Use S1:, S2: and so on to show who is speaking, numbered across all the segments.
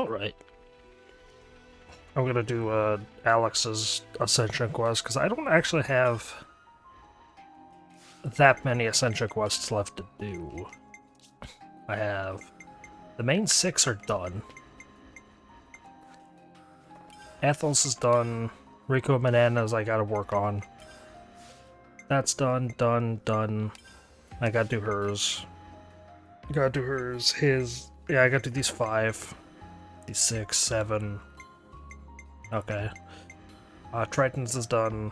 S1: Alright. I'm gonna do Alex's Ascension quest, because I don't actually have that many Ascension quests left to do. I have... The main 6 are done. Athos is done. Rico Bananas I gotta work on. That's done, done. I gotta do hers. Gotta do hers, his... Yeah, I gotta do these 5. These 6, 7... Okay. Triton's is done.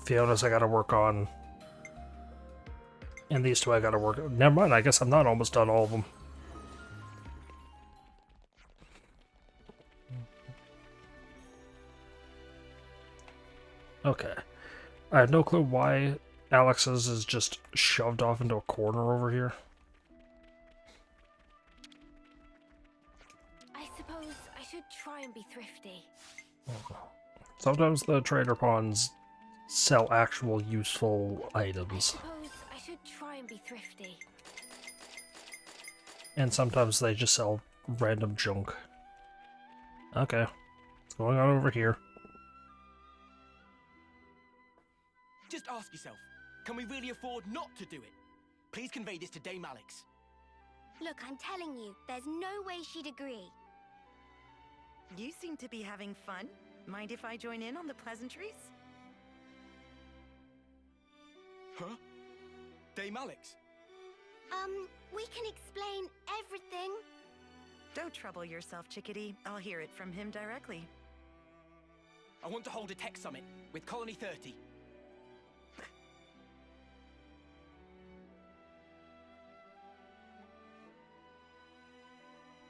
S1: Fiona's I gotta work on. And these 2 I gotta work on. Never mind, I guess I'm not almost done all of them. Okay. I have no clue why Alex's is just shoved off into a corner over here.
S2: I suppose I should try and be thrifty.
S1: Sometimes the trader pawns sell actual useful items.
S2: I suppose I should try and be thrifty.
S1: And sometimes they just sell random junk. Okay. What's going on over here?
S3: Just ask yourself, can we really afford not to do it? Please convey this to Dame Alex.
S2: Look, I'm telling you, there's no way she'd agree.
S4: You seem to be having fun. Mind if I join in on the pleasantries?
S3: Huh? Dame Alex?
S2: We can explain everything.
S4: Don't trouble yourself, chickadee. I'll hear it from him directly.
S3: I want to hold a tech summit with Colony 30.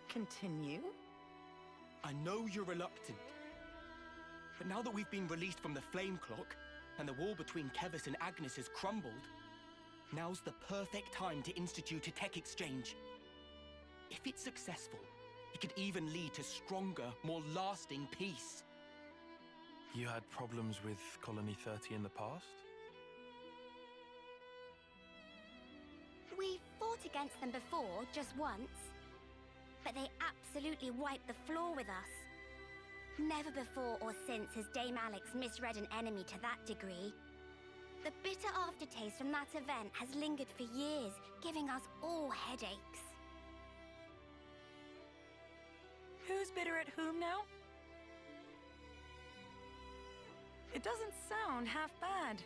S4: Continue?
S3: I know you're reluctant. But now that we've been released from the Flame Clock, and the wall between Kevis and Agnes has crumbled, now's the perfect time to institute a tech exchange. If it's successful, it could even lead to stronger, more lasting peace.
S5: You had problems with Colony 30 in the past?
S2: We fought against them before, just once. But they absolutely wiped the floor with us. Never before or since has Dame Alex misread an enemy to that degree. The bitter aftertaste from that event has lingered for years, giving us all headaches.
S4: Who's bitter at whom now? It doesn't sound half bad.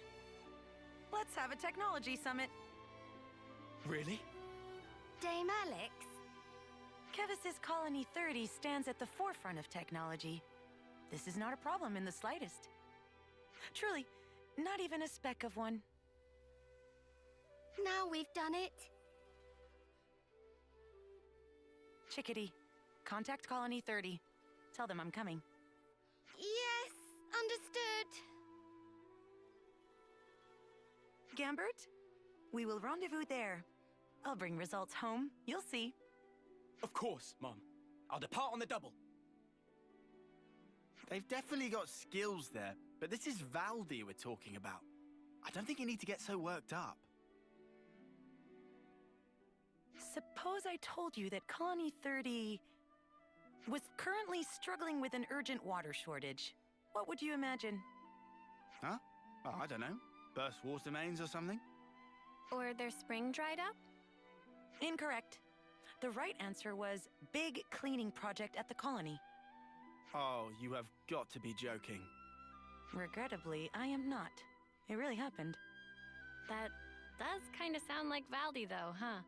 S4: Let's have a technology summit.
S3: Really?
S2: Dame Alex?
S4: Kevis's Colony 30 stands at the forefront of technology. This is not a problem in the slightest. Truly, not even a speck of one.
S2: Now we've done it.
S4: Chickadee, contact Colony 30. Tell them I'm coming.
S2: Yes, understood.
S4: Gambert, we will rendezvous there. I'll bring results home, you'll see.
S3: Of course, Mum. I'll depart on the double.
S6: They've definitely got skills there, but this is Valdi we're talking about. I don't think you need to get so worked up.
S4: Suppose I told you that Colony 30 was currently struggling with an urgent water shortage. What would you imagine?
S6: Huh? Oh, I don't know. Burst water mains or something?
S2: Or their spring dried up?
S4: Incorrect. The right answer was big cleaning project at the colony.
S6: Oh, you have got to be joking.
S4: Regrettably, I am not. It really happened.
S7: That does kind of sound like Valdi, though, huh?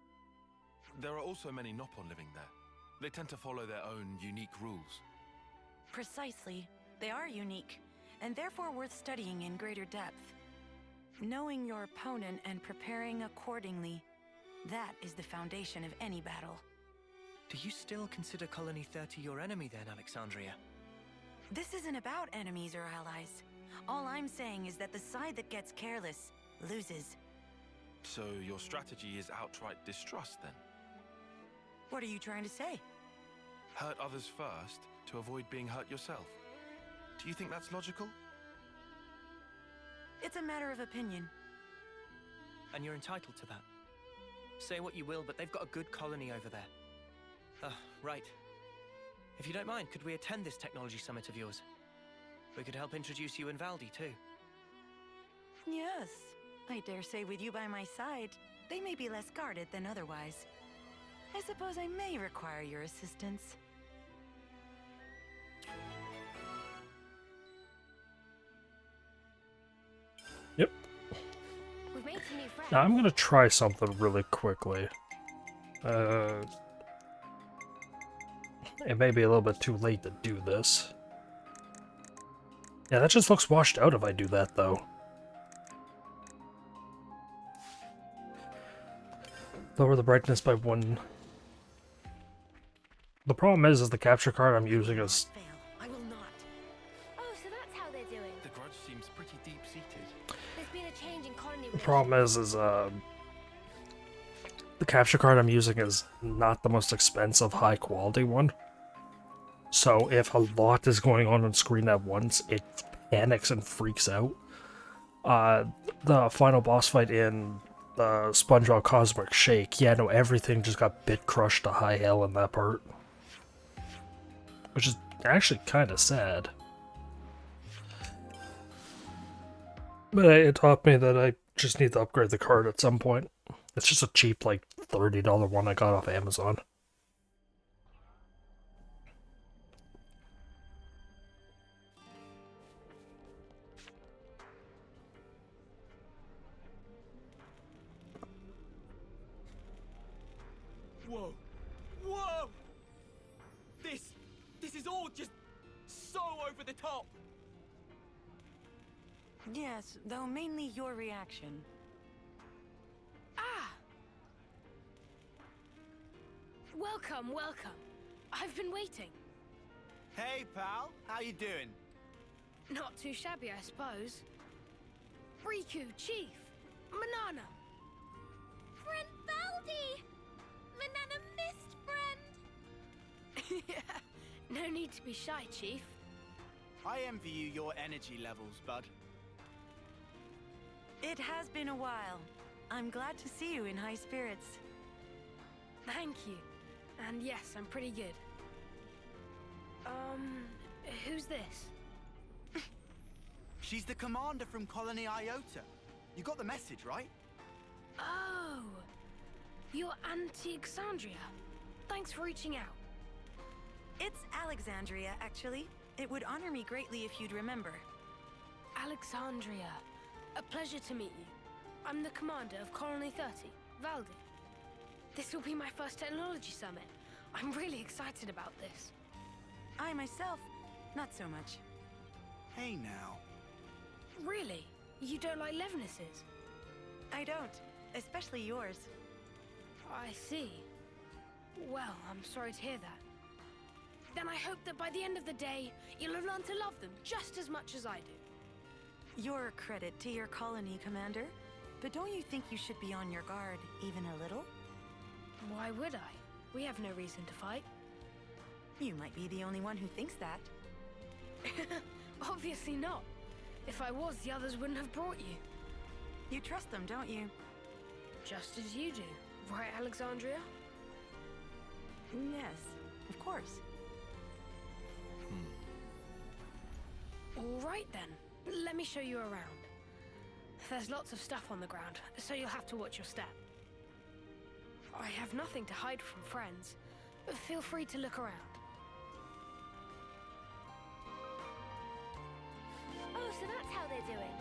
S5: There are also many Nopon living there. They tend to follow their own unique rules.
S4: Precisely. They are unique, and therefore worth studying in greater depth. Knowing your opponent and preparing accordingly, that is the foundation of any battle.
S8: Do you still consider Colony 30 your enemy then, Alexandria?
S4: This isn't about enemies or allies. All I'm saying is that the side that gets careless loses.
S5: So your strategy is outright distrust then?
S4: What are you trying to say?
S5: Hurt others first to avoid being hurt yourself. Do you think that's logical?
S4: It's a matter of opinion.
S8: And you're entitled to that. Say what you will, but they've got a good colony over there. Right. If you don't mind, could we attend this technology summit of yours? We could help introduce you and Valdi, too.
S4: Yes, I dare say with you by my side, they may be less guarded than otherwise. I suppose I may require your assistance.
S1: Yep.
S2: We've made some new friends.
S1: Now I'm gonna try something really quickly. It may be a little bit too late to do this. Yeah, that just looks washed out if I do that, though. Lower the brightness by 1. The problem is the capture card I'm using is...
S2: Fail. I will not. Oh, so that's how they're doing.
S5: The grudge seems pretty deep-seated.
S2: There's been a change in colony.
S1: The problem is the capture card I'm using is not the most expensive, high-quality one. So if a lot is going on screen at once, it panics and freaks out. The final boss fight in the SpongeBob Cosmic Shake, yeah, no, everything just got bit crushed to high hell in that part. Which is actually kind of sad. But it taught me that I just need to upgrade the card at some point. It's just a cheap, like, $30 one I got off Amazon.
S3: Whoa! Whoa! This is all just so over the top!
S4: Yes, though mainly your reaction.
S7: Ah! Welcome, welcome. I've been waiting.
S6: Hey, pal. How you doing?
S7: Not too shabby, I suppose. Riku, Chief, Manana.
S2: Friend Valdi! Banana missed friend!
S7: Yeah, no need to be shy, Chief.
S6: I envy you your energy levels, bud.
S4: It has been a while. I'm glad to see you in high spirits.
S7: Thank you. And yes, I'm pretty good. Who's this?
S6: She's the commander from Colony Iota. You got the message, right?
S7: Oh, you're Anti-Exandria. Thanks for reaching out.
S4: It's Alexandria, actually. It would honor me greatly if you'd remember.
S7: Alexandria. A pleasure to meet you. I'm the commander of Colony 30, Valdi. This will be my first technology summit. I'm really excited about this.
S4: I myself, not so much.
S6: Hey now.
S7: Really? You don't like Levnesses?
S4: I don't, especially yours.
S7: I see. Well, I'm sorry to hear that. Then I hope that by the end of the day, you'll have learned to love them just as much as I do.
S4: You're a credit to your colony, Commander. But don't you think you should be on your guard, even a little?
S7: Why would I? We have no reason to fight.
S4: You might be the only one who thinks that.
S7: Obviously not. If I was, the others wouldn't have brought you.
S4: You trust them, don't you?
S7: Just as you do. Right, Alexandria?
S4: Yes, of course.
S7: All right then. Let me show you around. There's lots of stuff on the ground, so you'll have to watch your step. I have nothing to hide from friends. Feel free to look around.
S2: Oh, so that's how they're doing.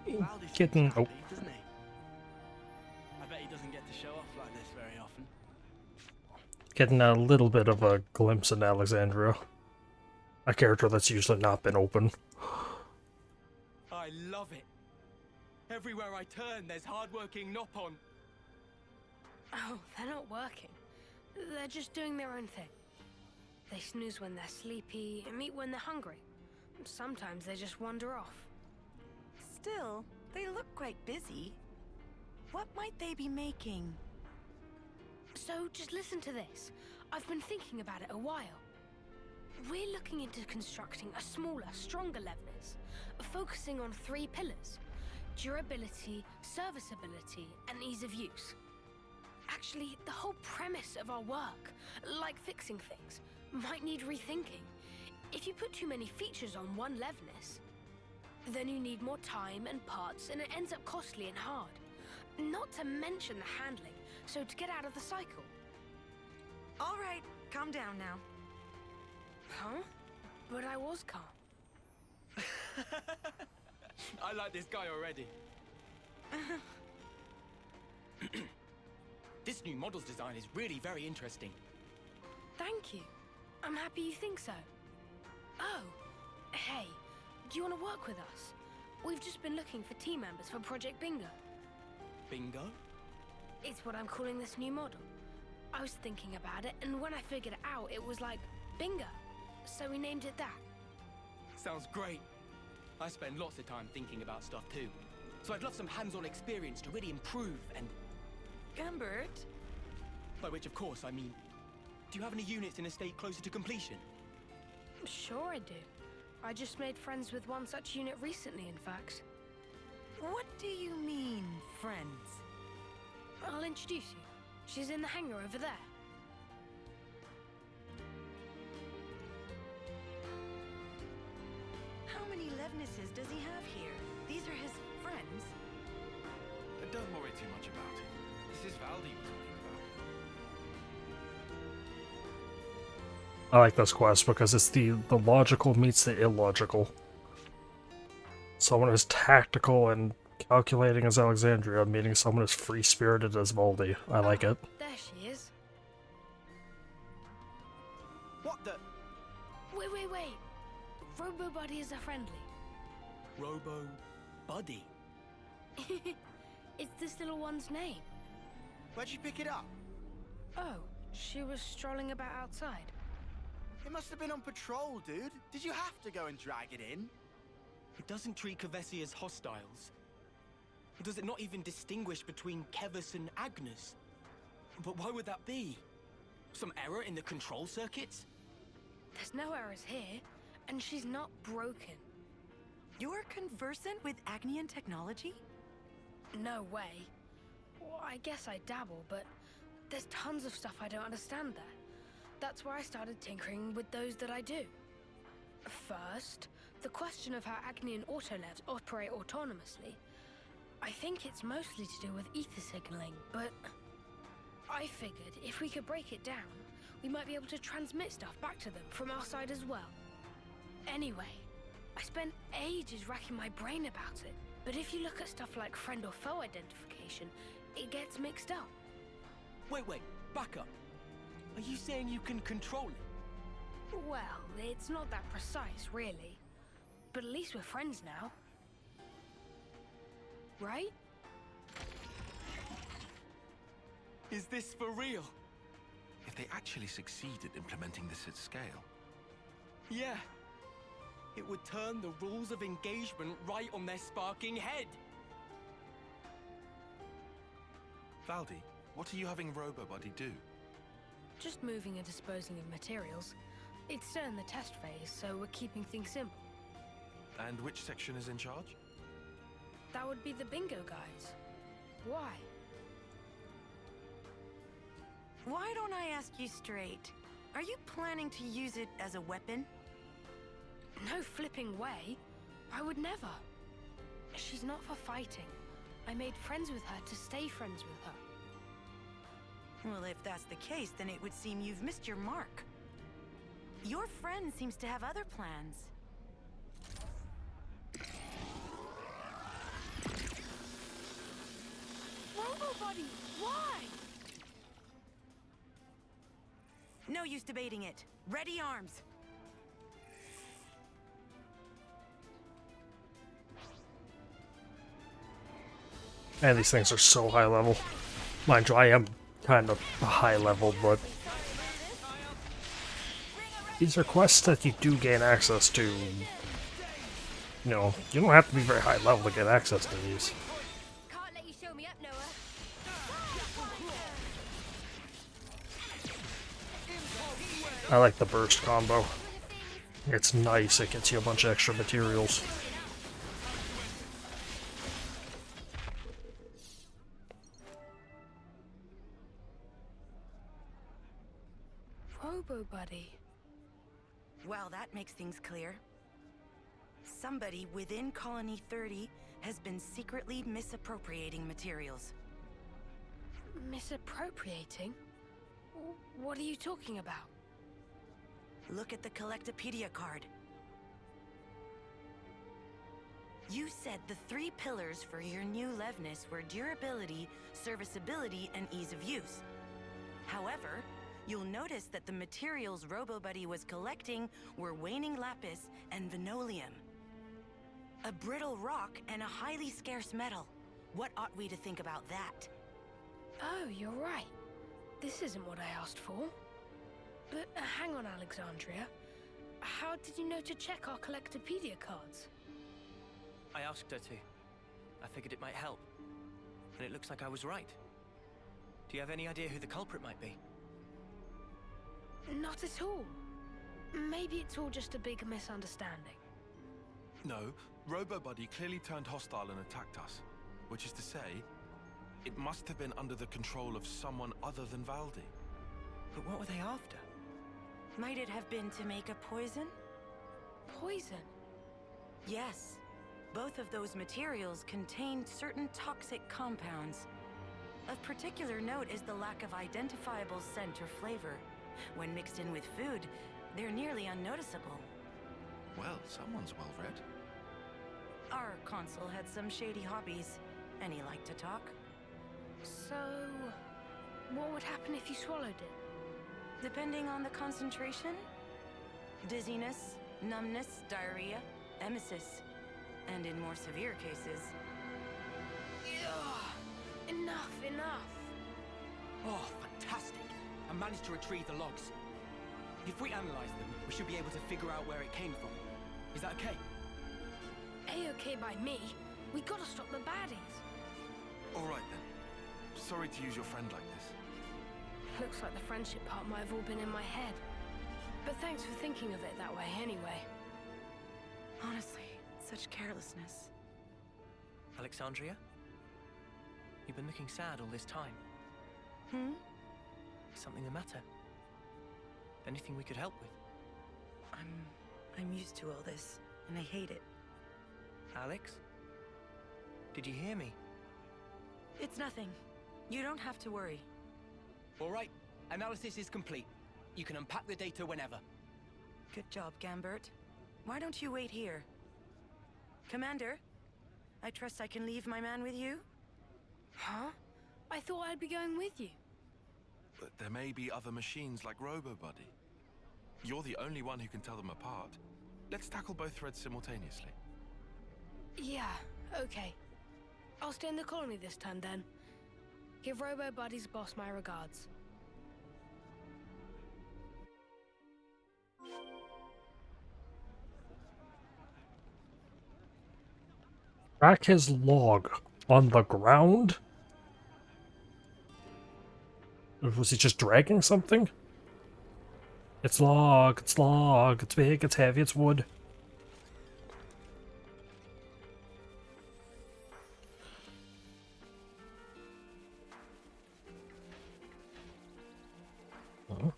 S6: Valdi seems
S1: Getting...
S6: happy,
S1: Oh.
S6: doesn't he? I bet he doesn't get to show off like this very often.
S1: Getting a little bit of a glimpse into Alexandria. A character that's usually not been open.
S3: I love it. Everywhere I turn, there's hardworking Nopon.
S7: Oh, they're not working. They're just doing their own thing. They snooze when they're sleepy and eat when they're hungry. Sometimes they just wander off.
S4: Still, they look quite busy. What might they be making?
S7: So just listen to this. I've been thinking about it a while. We're looking into constructing a smaller, stronger Levnis, focusing on 3 pillars: durability, serviceability, and ease of use. Actually, the whole premise of our work, like fixing things, might need rethinking. If you put too many features on one Levnis, then you need more time and parts, and it ends up costly and hard. Not to mention the handling, so to get out of the cycle.
S4: All right, calm down now.
S7: Huh? But I was calm.
S3: I like this guy already. This new model's design is really very interesting.
S7: Thank you. I'm happy you think so. Oh, hey, do you want to work with us? We've just been looking for team members for Project Bingo.
S3: Bingo?
S7: It's what I'm calling this new model. I was thinking about it, and when I figured it out, it was like bingo. So we named it that.
S3: Sounds great. I spend lots of time thinking about stuff too. So I'd love some hands-on experience to really improve and...
S4: Gumbert?
S3: By which, of course, I mean... Do you have any units in a state closer to completion?
S7: Sure I do. I just made friends with one such unit recently, in fact.
S4: What do you mean, friends?
S7: I'll introduce you. She's in the hangar over there.
S4: How many Levnises does he have here? These are his friends.
S5: Don't worry too much about it. This is Valdi we're talking about.
S1: I like this quest because it's the logical meets the illogical. Someone as tactical and calculating as Alexandria, meeting someone as free-spirited as Valdi. I like it.
S7: There she is.
S6: What the?
S7: Wait. Robo Buddy is a friendly.
S3: Robo... Buddy?
S7: It's this little one's name.
S6: Where'd you pick it up?
S7: Oh, she was strolling about outside.
S6: It must have been on patrol, dude. Did you have to go and drag it in?
S3: It doesn't treat Kevesi as hostiles. Does it not even distinguish between Kevis and Agnes? But why would that be? Some error in the control circuits?
S7: There's no errors here, and she's not broken.
S4: You're conversant with Agnian technology?
S7: No way. Well, I guess I dabble, but there's tons of stuff I don't understand there. That's where I started tinkering with those that I do. First, the question of how Agnian autolevs operate autonomously. I think it's mostly to do with ether signaling, but I figured if we could break it down, we might be able to transmit stuff back to them from our side as well. Anyway, I spent ages racking my brain about it, but if you look at stuff like friend or foe identification, it gets mixed up.
S3: Wait, back up. Are you saying you can control it?
S7: Well, it's not that precise, really. But at least we're friends now. Right?
S3: Is this for real?
S5: If they actually succeed at implementing this at scale,
S3: Yeah. It would turn the rules of engagement right on their sparking head.
S5: Valdi, what are you having RoboBuddy do?
S7: Just moving and disposing of materials. It's still in the test phase, so we're keeping things simple.
S5: And which section is in charge?
S7: That would be the bingo guys. Why?
S4: Why don't I ask you straight? Are you planning to use it as a weapon?
S7: No flipping way. I would never. She's not for fighting. I made friends with her to stay friends with her.
S4: Well, if that's the case, then it would seem you've missed your mark. Your friend seems to have other plans.
S7: Robo-Buddy, why?
S4: No use debating it. Ready arms.
S1: Man, these things are so high level. Mind you, I am kind of high level, but these are quests that you do gain access to. You know, you don't have to be very high level to get access to these.
S2: Can't let you show me up, Noah.
S1: I like the burst combo. It's nice, it gets you a bunch of extra materials.
S7: Robo Buddy.
S4: Well, that makes things clear. Somebody within Colony 30 has been secretly misappropriating materials.
S7: Misappropriating? What are you talking about?
S4: Look at the Collectopedia card. You said the 3 pillars for your new Levnis were durability, serviceability, and ease of use. However, you'll notice that the materials RoboBuddy was collecting were waning lapis and venolium. A brittle rock and a highly scarce metal. What ought we to think about that?
S7: Oh, you're right. This isn't what I asked for. But hang on, Alexandria. How did you know to check our Collectopedia cards?
S8: I asked her to. I figured it might help. And it looks like I was right. Do you have any idea who the culprit might be?
S7: Not at all. Maybe it's all just a big misunderstanding.
S5: No, RoboBuddy clearly turned hostile and attacked us. Which is to say, it must have been under the control of someone other than Valdi.
S8: But what were they after?
S4: Might it have been to make a poison?
S7: Poison?
S4: Yes. Both of those materials contained certain toxic compounds. Of particular note is the lack of identifiable scent or flavor. When mixed in with food, they're nearly unnoticeable.
S5: Well, someone's well read.
S4: Our consul had some shady hobbies, and he liked to talk.
S7: So, what would happen if you swallowed it?
S4: Depending on the concentration, dizziness, numbness, diarrhea, emesis, and in more severe cases...
S7: Ugh. Enough.
S3: Oh, fantastic. I managed to retrieve the logs. If we analyze them, we should be able to figure out where it came from. Is that okay?
S7: A-okay by me. We gotta stop the baddies.
S5: All right then. Sorry to use your friend like this.
S7: Looks like the friendship part might have all been in my head. But thanks for thinking of it that way anyway.
S4: Honestly, such carelessness.
S8: Alexandria? You've been looking sad all this time. Is something the matter? Anything we could help with?
S4: I'm used to all this, and I hate it.
S8: Alex? Did you hear me?
S4: It's nothing. You don't have to worry.
S3: All right, analysis is complete. You can unpack the data whenever.
S4: Good job, Gambert. Why don't you wait here? Commander, I trust I can leave my man with you?
S7: Huh? I thought I'd be going with you.
S5: But there may be other machines like RoboBuddy. You're the only one who can tell them apart. Let's tackle both threads simultaneously.
S7: Yeah, okay. I'll stay in the colony this time then. Give RoboBuddy's boss my regards.
S1: Track his log on the ground? Was he just dragging something? It's log, it's big, it's heavy, it's wood. Huh?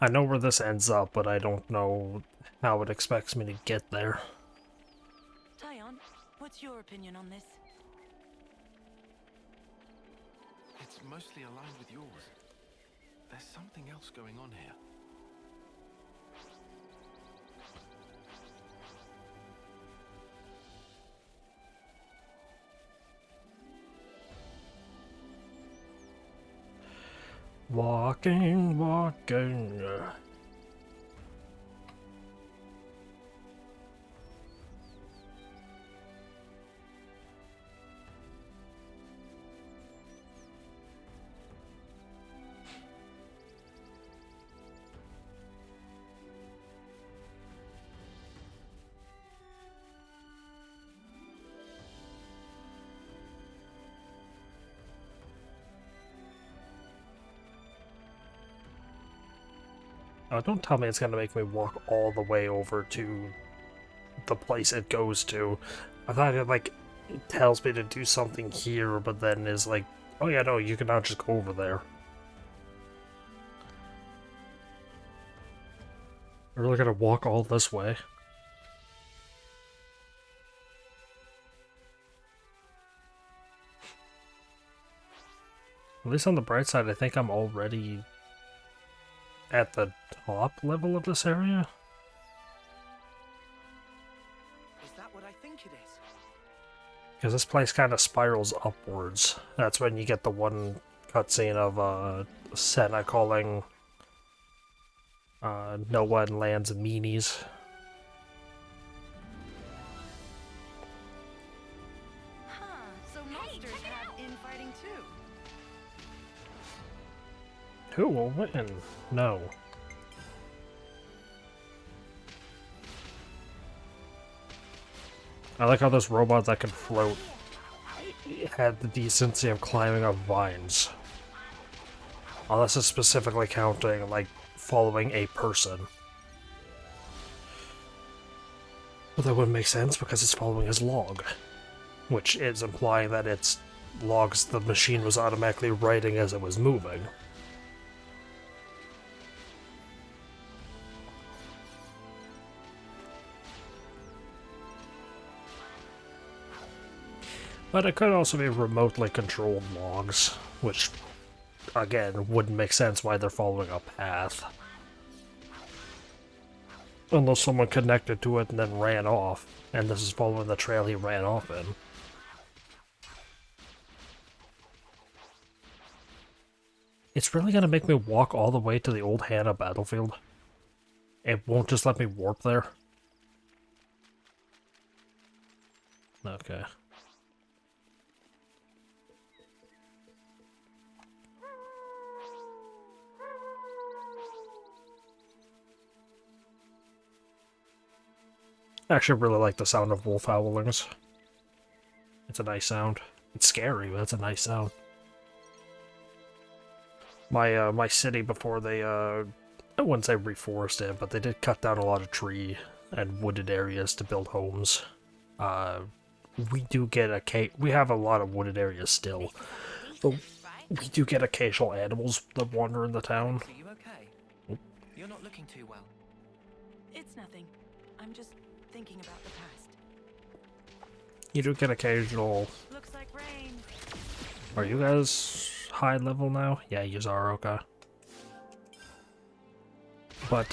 S1: I know where this ends up, but I don't know how it expects me to get there.
S4: Tyon, what's your opinion on this?
S5: It's mostly aligned with yours. There's something else going on here.
S1: Walking. Oh, don't tell me it's gonna make me walk all the way over to the place it goes to. I thought it, like, it tells me to do something here, but then is like, oh yeah, no, you can now just go over there. We're really gonna walk all this way? At least on the bright side, I think I'm already at the top level of this area.
S8: Is that what I think it is?
S1: Because this place kind of spirals upwards. That's when you get the one cutscene of Senna calling Noah and Lands meanies.
S4: Huh, so monsters have infighting too.
S1: Who will win? No. I like how those robots that can float had the decency of climbing up vines. Unless it's specifically counting, like, following a person. But that wouldn't make sense because it's following his log. Which is implying that it's logs the machine was automatically writing as it was moving. But it could also be remotely controlled logs, which, again, wouldn't make sense why they're following a path. Unless someone connected to it and then ran off, and this is following the trail he ran off in. It's really gonna make me walk all the way to the old Hannah battlefield. It won't just let me warp there. Okay. I actually really like the sound of wolf howlings. It's a nice sound. It's scary, but it's a nice sound. My city before they I wouldn't say reforested it, but they did cut down a lot of tree and wooded areas to build homes. We do get we have a lot of wooded areas still, but we do get occasional animals that wander in the town.
S8: Are you okay? You're not looking too well.
S4: It's nothing. I'm just thinking about the past.
S1: You do get occasional.
S4: Looks like rain.
S1: Are you guys high level now? Yeah, you are, okay. But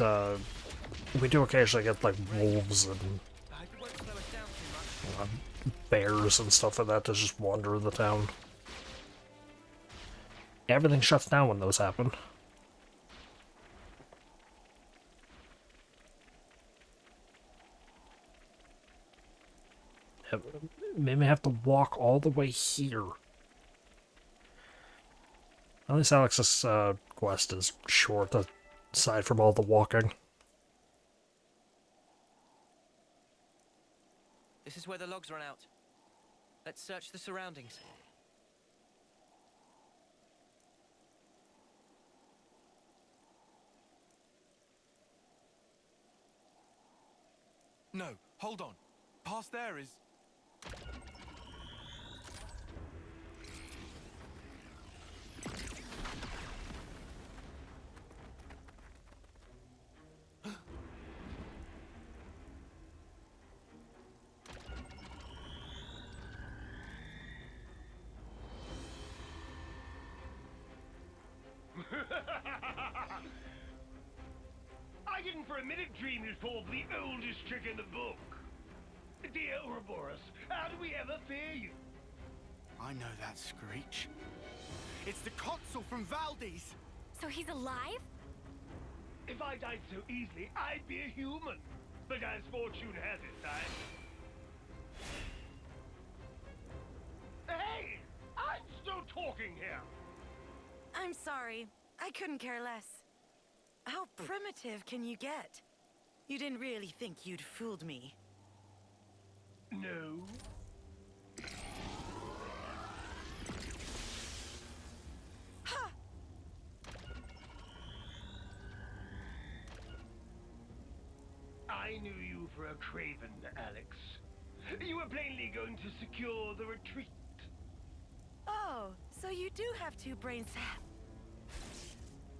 S1: we do occasionally get like wolves and
S8: I hope it won't slow us down too much.
S1: bears and stuff like that to just wander in the town. Everything shuts down when those happen. Maybe I have to walk all the way here. At least Alex's quest is short, aside from all the walking.
S8: This is where the logs run out. Let's search the surroundings.
S5: No, hold on. Past there is...
S9: I didn't for a minute dream you'd fall for the oldest trick in the book. Dear Ouroboros, how do we ever fear you?
S6: I know that screech. It's the consul from Valdi's!
S2: So he's alive?
S9: If I died so easily, I'd be a human. But as fortune has it, Hey! I'm still talking here!
S4: I'm sorry. I couldn't care less. How primitive can you get? You didn't really think you'd fooled me.
S9: No.
S4: Ha!
S9: I knew you for a craven, Alex. You were plainly going to secure the retreat.
S4: Oh, so you do have two brain cells.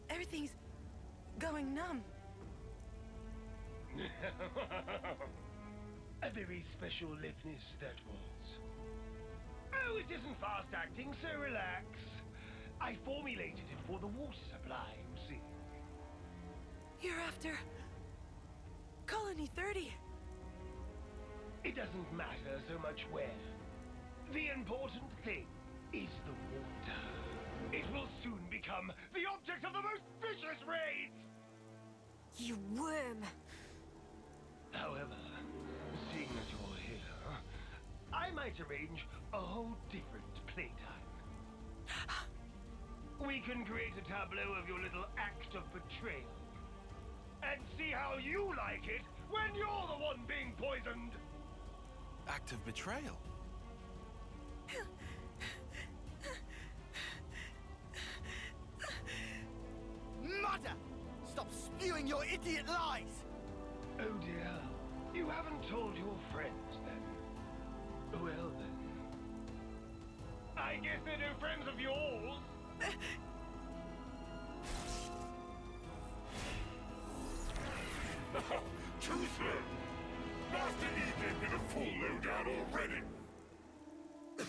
S4: Everything's going numb.
S9: A very special liveness that was. Oh, it isn't fast acting, so relax. I formulated it for the water supply, you see.
S4: You're after Colony 30.
S9: It doesn't matter so much where. The important thing is the water. It will soon become the object of the most vicious raids!
S2: You worm!
S9: However, seeing as you're here, I might arrange a whole different playtime. We can create a tableau of your little act of betrayal. And see how you like it when you're the one being poisoned!
S5: Act of betrayal?
S6: Mother! Stop spewing your idiot lies!
S9: Oh dear, you haven't told your friends then. Well then. I guess they're no friends of yours.
S10: Too slow. Master E gave me the full lowdown already.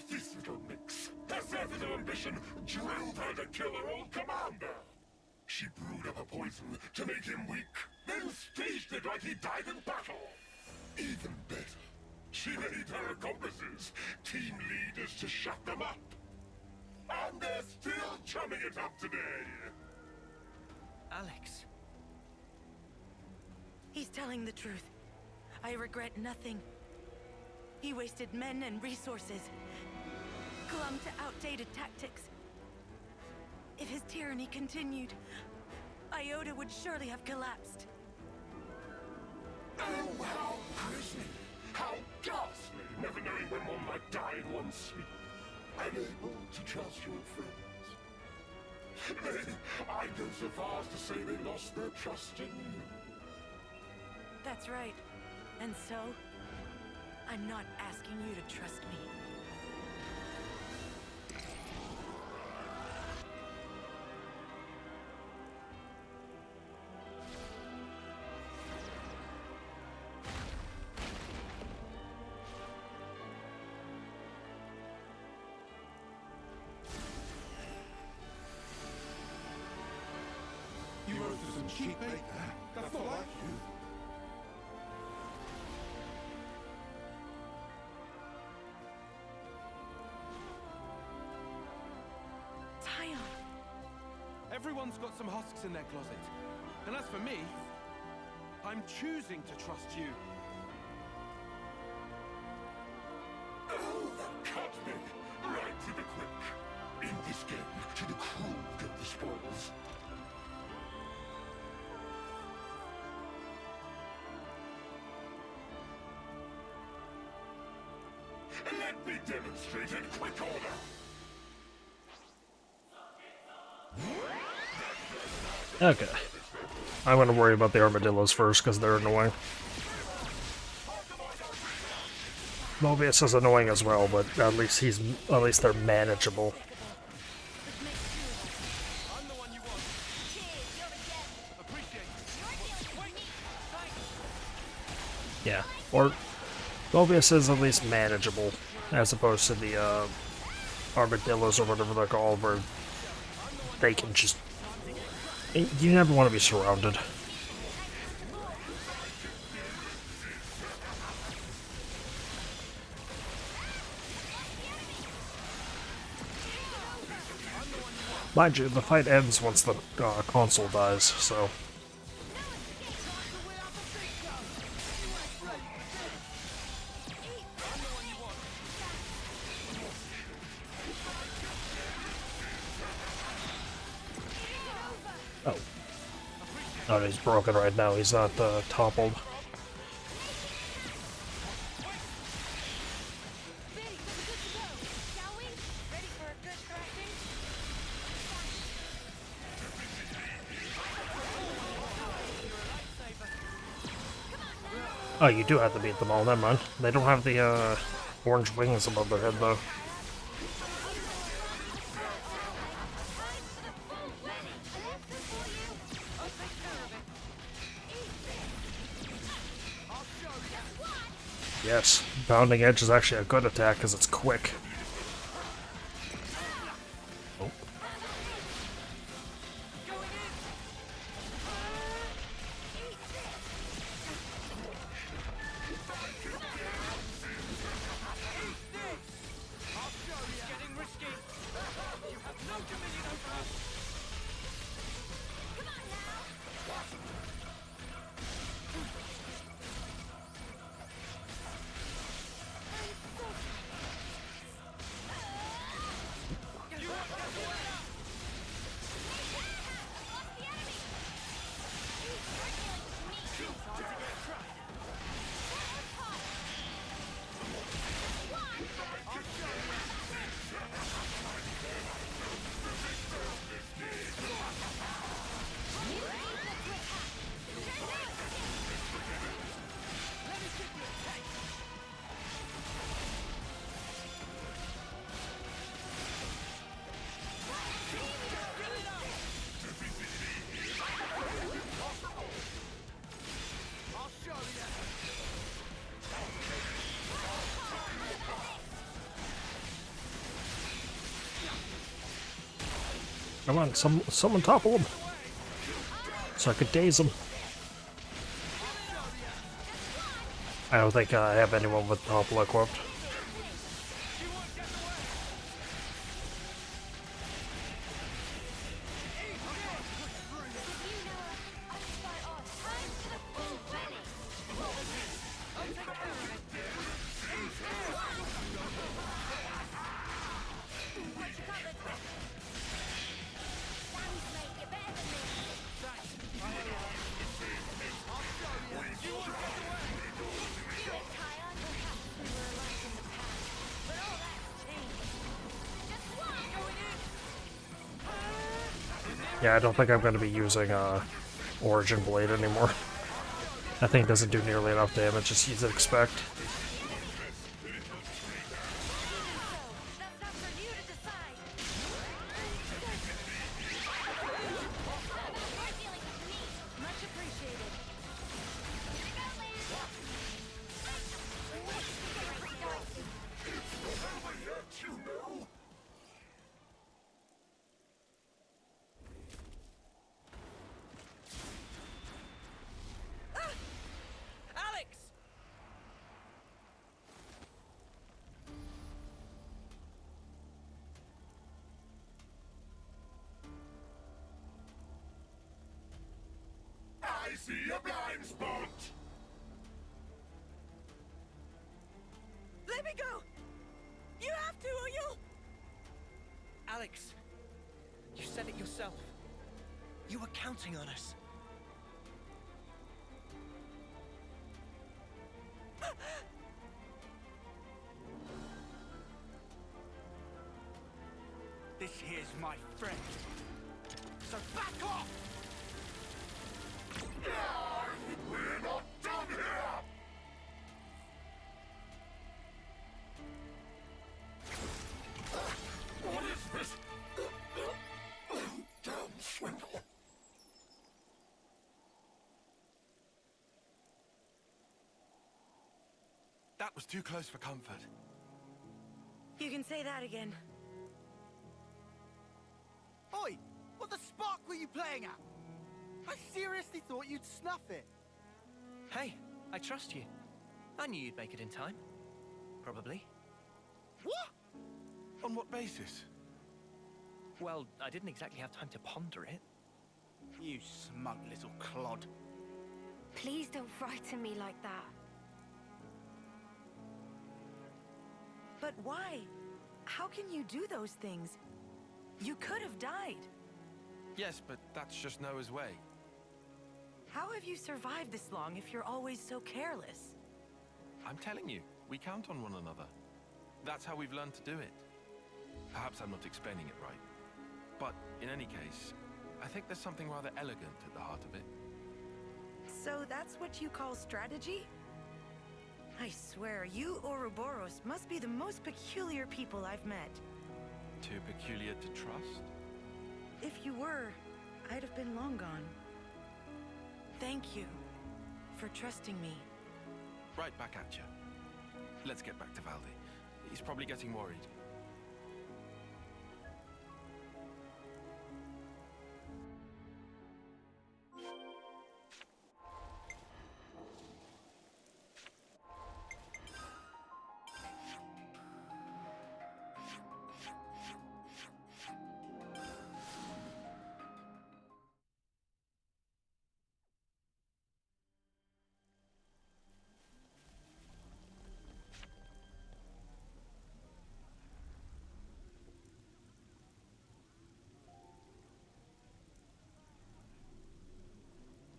S10: This little mix has served as an ambition drilled her to kill her old commander. She brewed up a poison to make him weak, then staged it like he died in battle. Even better, she made her accomplices team leaders to shut them up. And they're still chumming it up today.
S8: Alex.
S4: He's telling the truth. I regret nothing. He wasted men and resources, clung to outdated tactics. If his tyranny continued, Iota would surely have collapsed.
S10: Oh, how grisly! How ghastly! Never knowing when one might die in one's sleep. Unable to trust your friends. I'd go so far as to say they lost their trust in you.
S4: That's right. And so, I'm not asking you to trust me.
S10: You roasted some cheap bait there. That's not like you.
S4: Tyon!
S5: Everyone's got some husks in their closet. And as for me, I'm choosing to trust you.
S10: Oh, cut me! Right to the quick. In this game, to the cruel get the spoils. Let me demonstrate in quick order.
S1: Okay. I'm gonna worry about the armadillos first, because they're annoying. Mobius is annoying as well, but at least they're manageable. Yeah, or Mobius is at least manageable, as opposed to the armadillos or whatever they're called, where they can just... You never want to be surrounded. Mind you, the fight ends once the console dies, so... Oh. Oh, he's broken right now. He's not toppled. Oh, you do have to beat them all, never mind. They don't have the, orange wings above their head, though. Yes, Bounding Edge is actually a good attack because it's quick. Oh. Come on, someone topple him. So I could daze him. I don't think I have anyone with topple equipped. Yeah, I don't think I'm going to be using Origin Blade anymore. That thing doesn't do nearly enough damage as you'd expect.
S10: I see a blind spot!
S4: Let me go! You have to, or you'll...
S8: Alex, you said it yourself. You were counting on us.
S6: This here's my friend. So back off!
S10: We're not done here! What is this? Damn swindle!
S5: That was too close for comfort.
S4: You can say that again.
S6: Oi! What the spark were you playing at? I seriously thought you'd snuff it.
S8: Hey, I trust you. I knew you'd make it in time. Probably.
S6: What?
S5: On what basis?
S8: Well, I didn't exactly have time to ponder it.
S6: You smug little clod.
S2: Please don't frighten me like that.
S4: But why? How can you do those things? You could have died.
S5: Yes, but that's just Noah's way.
S4: How have you survived this long if you're always so careless?
S5: I'm telling you, we count on one another. That's how we've learned to do it. Perhaps I'm not explaining it right. But in any case, I think there's something rather elegant at the heart of it.
S4: So that's what you call strategy? I swear, you Ouroboros must be the most peculiar people I've met.
S5: Too peculiar to trust?
S4: If you were, I'd have been long gone. Thank you for trusting me.
S5: Right back at you. Let's get back to Valdi. He's probably getting worried.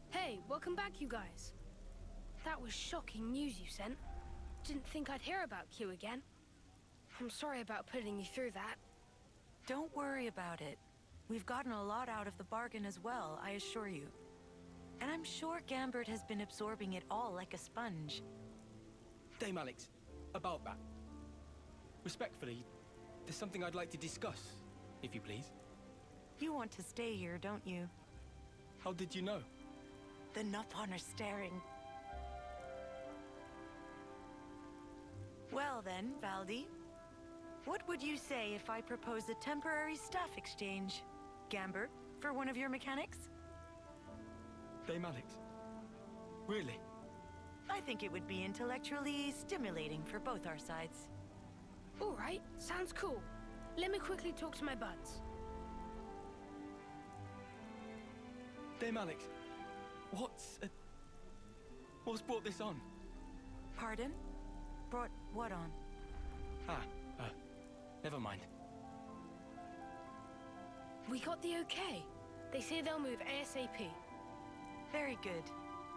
S7: Hey, welcome back, you guys. That was shocking news you sent. Didn't think I'd hear about Q again. I'm sorry about putting you through that.
S4: Don't worry about it. We've gotten a lot out of the bargain as well, I assure you. And I'm sure Gambert has been absorbing it all like a sponge.
S3: Dame Alex, about that. Respectfully, there's something I'd like to discuss, if you please.
S4: You want to stay here, don't you?
S3: How did you know?
S4: The Nupon are staring. Well then, Valdi. What would you say if I proposed a temporary staff exchange? Gambert, for one of your mechanics?
S3: Dame Alex, really?
S4: I think it would be intellectually stimulating for both our sides.
S7: All right, sounds cool. Let me quickly talk to my buds.
S3: Dame Alex, what's brought this on?
S4: Pardon? Brought what on?
S3: Never mind.
S7: We got the okay. They say they'll move ASAP.
S4: Very good.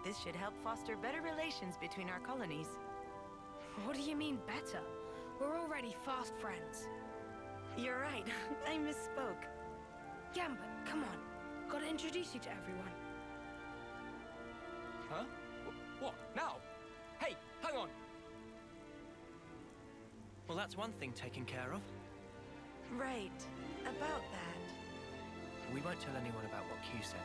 S4: This should help foster better relations between our colonies.
S7: What do you mean better? We're already fast friends.
S4: You're right. I misspoke.
S7: Gambit, come on. Gotta introduce you to everyone.
S3: Huh? What? Now? Hey, hang on!
S8: Well, that's one thing taken care of.
S4: Right. About that.
S8: We won't tell anyone about what Q said.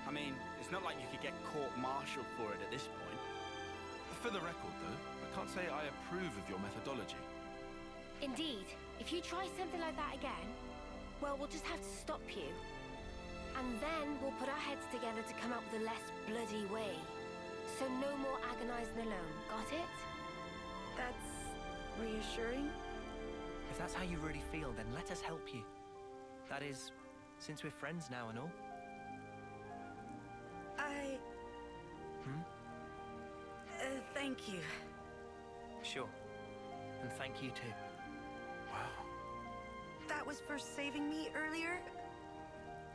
S6: I mean, it's not like you could get court-martialed for it at this point.
S5: For the record, though, I can't say I approve of your methodology.
S2: Indeed. If you try something like that again, well, we'll just have to stop you. And then we'll put our heads together to come up with a less bloody way. So no more agonizing alone. Got it?
S4: That's reassuring.
S8: If that's how you really feel, then let us help you. That is, since we're friends now and all.
S4: Thank you.
S8: Sure. And thank you too.
S5: Wow.
S4: That was for saving me earlier?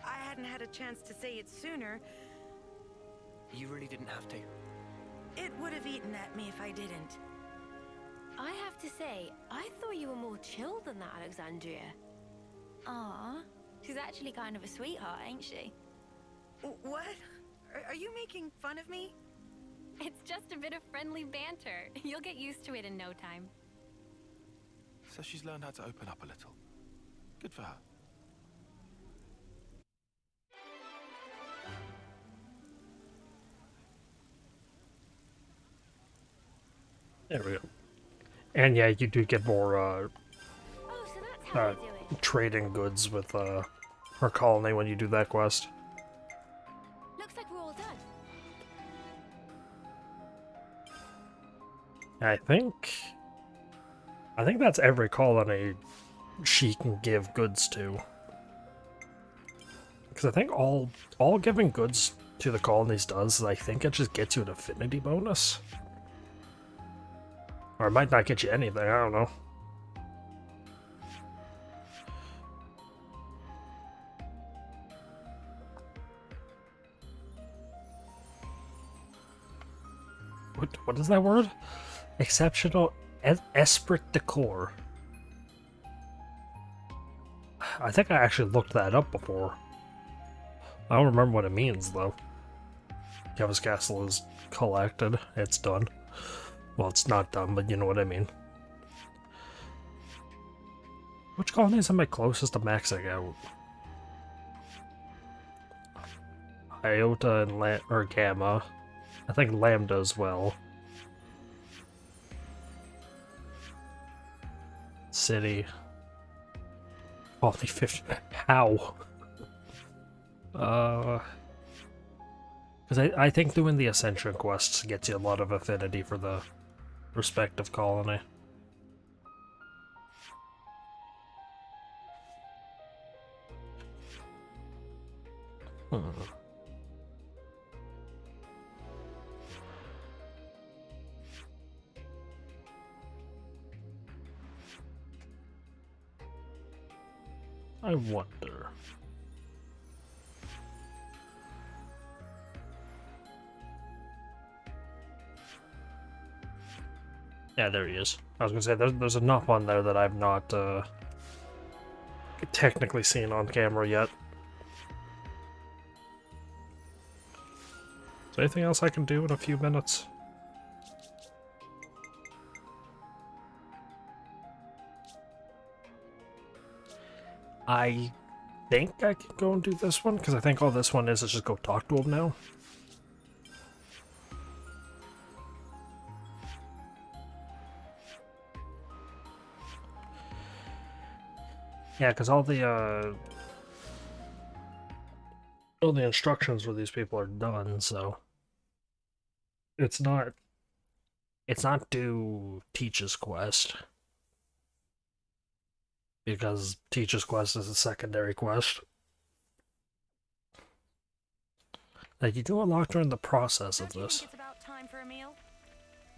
S4: I hadn't had a chance to say it sooner.
S8: You really didn't have to.
S4: It would have eaten at me if I didn't.
S2: I have to say, I thought you were more chill than that, Alexandria.
S11: Aw, she's actually kind of a sweetheart, ain't she?
S4: What? Are you making fun of me?
S11: It's just a bit of friendly banter. You'll get used to it in no time.
S5: So she's learned how to open up a little. Good for her.
S1: There we go. And yeah, you do get more
S2: Oh, so that's how they do it.
S1: trading goods with her colony when you do that quest.
S2: Looks like we're all done.
S1: I think that's every colony she can give goods to. Because I think all giving goods to the colonies does is I think it just gets you an affinity bonus. Or it might not get you anything, I don't know. What is that word? Exceptional esprit de corps. I think I actually looked that up before. I don't remember what it means though. Kevin's castle is collected. It's done. Well, it's not done, but you know what I mean. Which colonies am I closest to maxing out? Iota and or Gamma. I think Lambda as well. City. Only 50. How? Because I think doing the Ascension quests gets you a lot of affinity for the respective colony. I wonder. Yeah, there he is. I was gonna say, there's enough on there that I've not technically seen on camera yet. Is there anything else I can do in a few minutes? I think I can go and do this one, because I think all this one is just go talk to him now. Yeah, because all the instructions for these people are done, so it's not do Teach's quest. Because Teach's quest is a secondary quest. Like, you do unlock during the process of this.
S4: It's about time for a meal?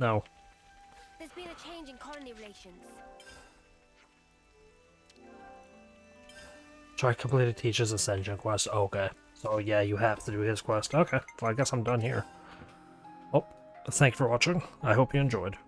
S1: No.
S2: There's been a change in colony relations.
S1: Try completed Teach's Ascension quest. Okay. So yeah, you have to do his quest. Okay. Well, I guess I'm done here. Oh, thank you for watching. I hope you enjoyed.